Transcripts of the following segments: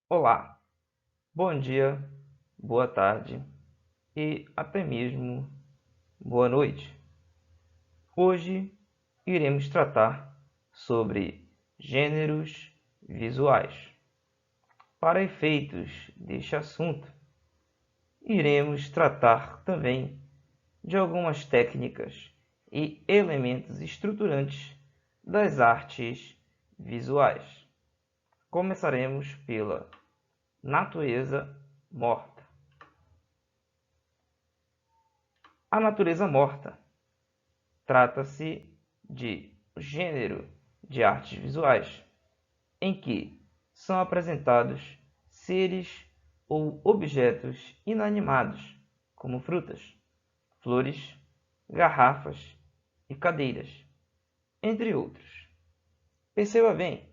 Olá, bom dia, boa tarde e até mesmo boa noite. Hoje iremos tratar sobre gêneros visuais. Para efeitos deste assunto, iremos tratar também de algumas técnicas e elementos estruturantes das artes visuais. Começaremos pela natureza morta. A natureza morta trata-se de gênero de artes visuais em que são apresentados seres ou objetos inanimados, como frutas, flores, garrafas e cadeiras, entre outros. Perceba bem,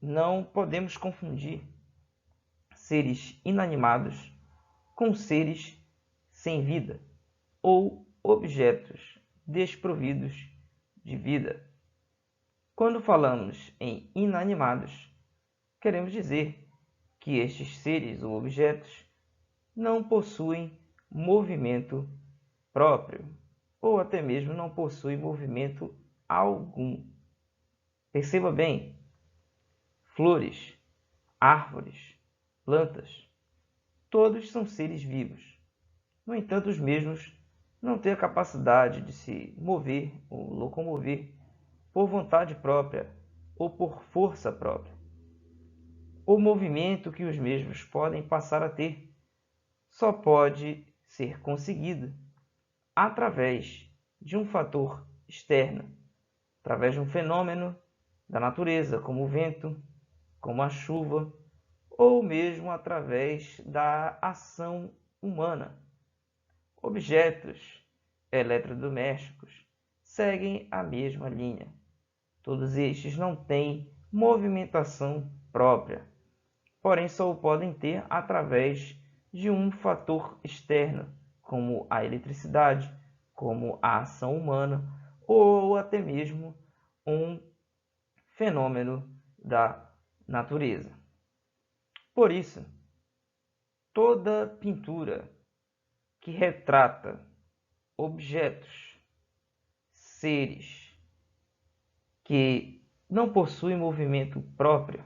não podemos confundir seres inanimados com seres sem vida ou objetos desprovidos de vida. Quando falamos em inanimados, queremos dizer que estes seres ou objetos não possuem movimento próprio, ou até mesmo não possuem movimento algum. Perceba bem, flores, árvores, plantas, todos são seres vivos. No entanto, os mesmos não têm a capacidade de se mover ou locomover por vontade própria ou por força própria. O movimento que os mesmos podem passar a ter só pode ser conseguido através de um fator externo, através de um fenômeno da natureza, como o vento, como a chuva, ou mesmo através da ação humana. Objetos eletrodomésticos seguem a mesma linha. Todos estes não têm movimentação própria, porém só o podem ter através de um fator externo, como a eletricidade, como a ação humana, ou até mesmo um fenômeno da natureza. Por isso, toda pintura que retrata objetos, seres que não possuem movimento próprio,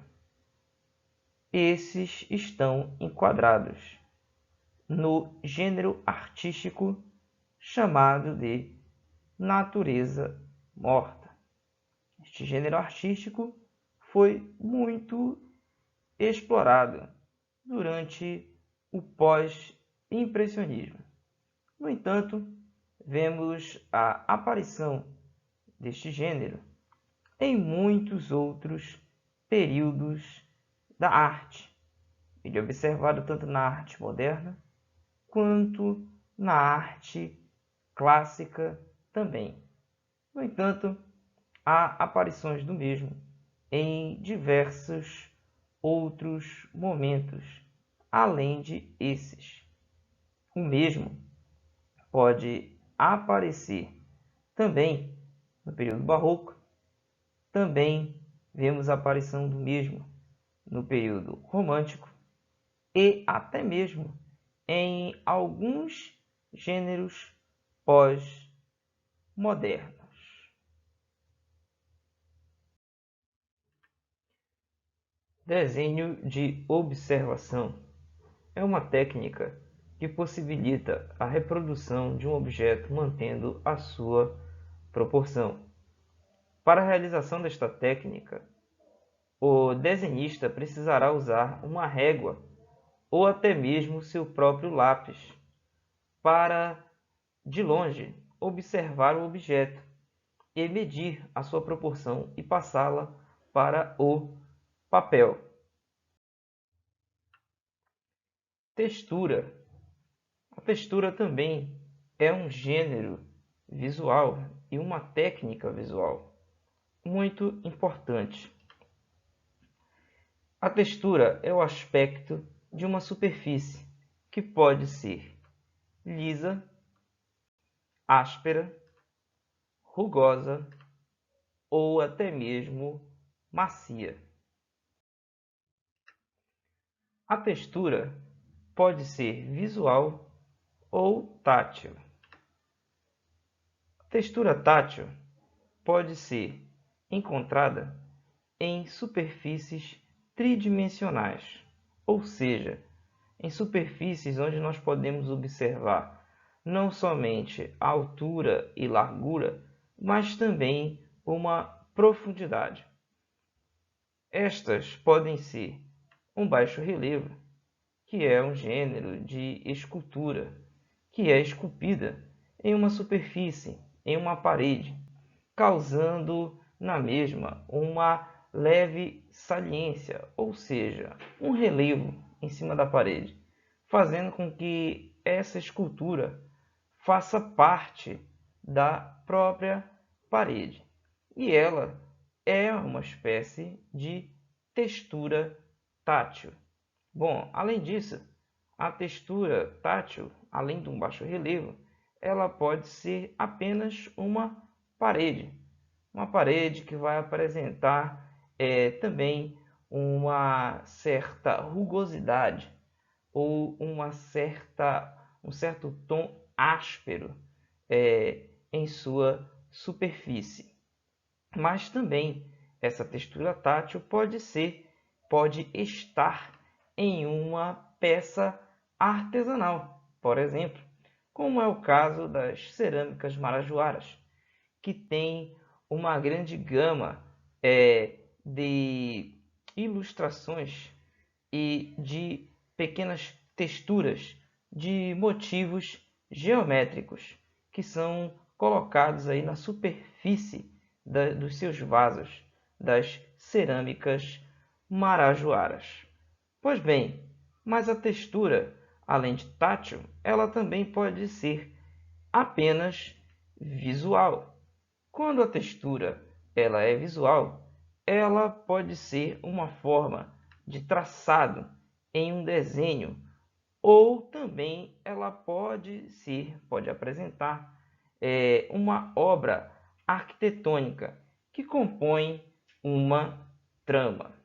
esses estão enquadrados no gênero artístico chamado de natureza morta. Este gênero artístico foi muito explorado durante o pós-impressionismo. No entanto, vemos a aparição deste gênero em muitos outros períodos da arte. Ele é observado tanto na arte moderna quanto na arte clássica também. No entanto, há aparições do mesmo em diversos outros momentos, além de esses. O mesmo pode aparecer também no período barroco, também vemos a aparição do mesmo no período romântico e até mesmo em alguns gêneros pós-modernos. Desenho de observação é uma técnica que possibilita a reprodução de um objeto mantendo a sua proporção. Para a realização desta técnica, o desenhista precisará usar uma régua ou até mesmo seu próprio lápis para, de longe, observar o objeto e medir a sua proporção e passá-la para o papel. Textura. A textura também é um gênero visual e uma técnica visual muito importante. A textura é o aspecto de uma superfície que pode ser lisa, áspera, rugosa ou até mesmo macia. A textura pode ser visual ou tátil. A textura tátil pode ser encontrada em superfícies tridimensionais, ou seja, em superfícies onde nós podemos observar não somente a altura e largura, mas também uma profundidade. Estas podem ser um baixo relevo, que é um gênero de escultura, que é esculpida em uma superfície, em uma parede, causando na mesma uma leve saliência, ou seja, um relevo em cima da parede, fazendo com que essa escultura faça parte da própria parede. E ela é uma espécie de textura tátil. Bom, além disso, a textura tátil, além de um baixo relevo, ela pode ser apenas uma parede que vai apresentar também uma certa rugosidade ou um certo tom áspero em sua superfície. Mas também essa textura tátil pode estar em uma peça artesanal, por exemplo, como é o caso das cerâmicas marajoaras, que tem uma grande gama de ilustrações e de pequenas texturas de motivos geométricos que são colocados aí na superfície dos seus vasos, das cerâmicas marajoaras. Pois bem, mas a textura, além de tátil, ela também pode ser apenas visual. Quando a textura ela é visual, ela pode ser uma forma de traçado em um desenho, ou também ela pode apresentar uma obra arquitetônica que compõe uma trama.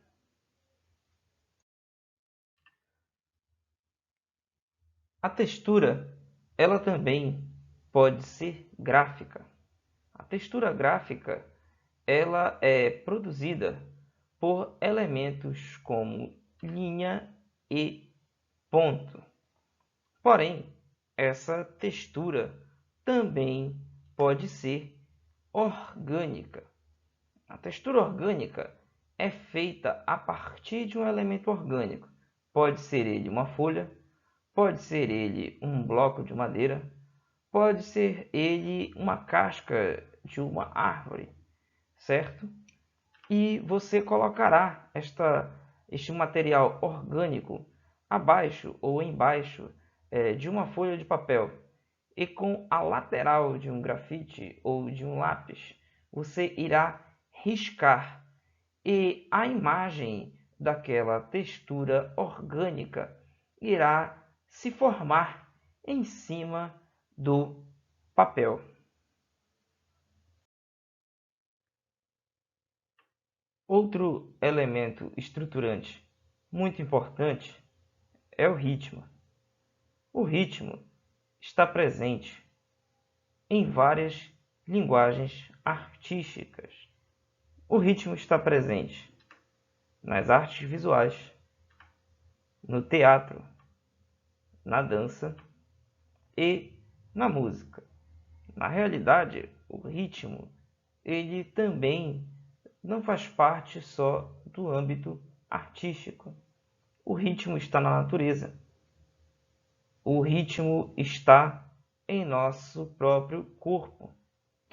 A textura ela também pode ser gráfica. A textura gráfica ela é produzida por elementos como linha e ponto. Porém, essa textura também pode ser orgânica. A textura orgânica é feita a partir de um elemento orgânico. Pode ser ele uma folha, pode ser ele um bloco de madeira, pode ser ele uma casca de uma árvore, certo? E você colocará este material orgânico abaixo ou embaixo de uma folha de papel. E com a lateral de um grafite ou de um lápis, você irá riscar. E a imagem daquela textura orgânica irá se formar em cima do papel. Outro elemento estruturante muito importante é o ritmo. O ritmo está presente em várias linguagens artísticas. O ritmo está presente nas artes visuais, no teatro, na dança e na música. Na realidade, o ritmo ele também não faz parte só do âmbito artístico. O ritmo está na natureza. O ritmo está em nosso próprio corpo,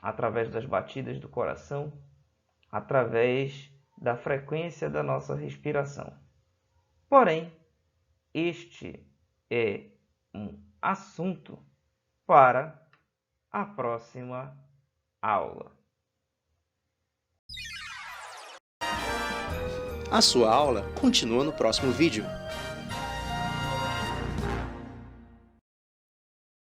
através das batidas do coração, através da frequência da nossa respiração. Porém, este é um assunto para a próxima aula. A sua aula continua no próximo vídeo.